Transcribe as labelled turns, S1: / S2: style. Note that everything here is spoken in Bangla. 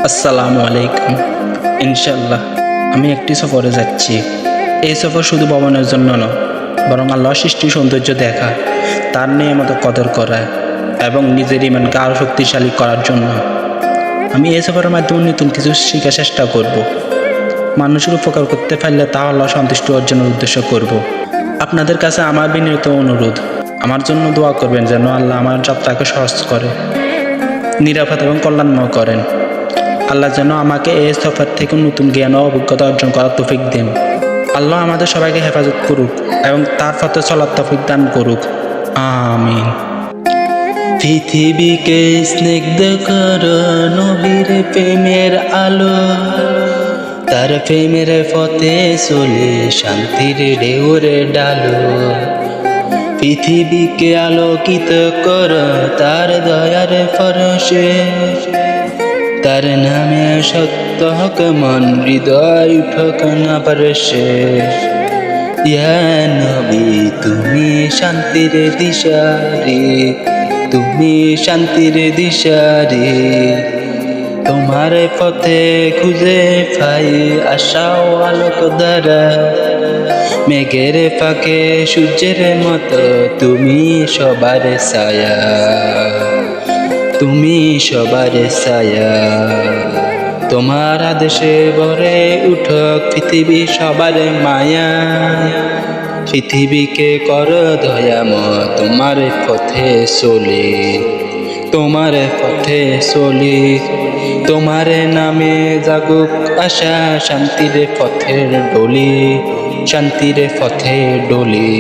S1: আসসালামু আলাইকুম। ইনশাল্লাহ আমি একটি সফরে যাচ্ছি। এই সফর শুধু ভ্রমণের জন্য নয়, বরং আল্লাহর সৃষ্টি সৌন্দর্য দেখা, তার নিয়মত কদর করা এবং নিজের ইমানকে আরও শক্তিশালী করার জন্য। আমি এই সফরের মাধ্যমে নতুন কিছু শেখার চেষ্টা করব। মানুষের উপকার করতে পারলে তা আল্লাহ সন্তুষ্টি অর্জনের উদ্দেশ্য করব। আপনাদের কাছে আমার বিনীত অনুরোধ, আমার জন্য দোয়া করবেন যেন আল্লাহ আমার যাত্রাকে সহজ করে, নিরাপদ এবং কল্যাণময় করেন। আল্লাহ যেন আমাকে এই সফর থেকে নতুন জ্ঞান ও অভিজ্ঞতা অর্জন করার তৌফিক দেন। আল্লাহ আমাদের সবাইকে হেফাজত করুক এবং তার পথে চলার তৌফিক দান করুক। আমিন। পৃথিবীকে স্নিগ্ধ কর নবীর প্রেমের আলো, তার প্রেমের পথে চলে শান্তির ঢেউরে ডালো। পৃথিবীকে আলোকিত কর তার দয়ার পরশে, তার নামে সত্য হক মন হৃদয় উঠক না পারছে। ইয়া নবী তুমি শান্তির দিশারি, তুমি শান্তির দিশারি। তোমার পথে খুঁজে পাই আশা ও আলোক দ্বারা। মেঘের ফাঁকে সূর্যের মতো তুমি সবার ছায়া, তুমি সবার ছায়া। তোমার আদেশে ভরে উঠক পৃথিবী সবার মায়া। পৃথিবীকে কর দয়াময় তোমার পথে চলি, তোমার পথে চলি। তোমার নামে জাগুক আশা শান্তির পথের ডলি, শান্তির পথে ডলি।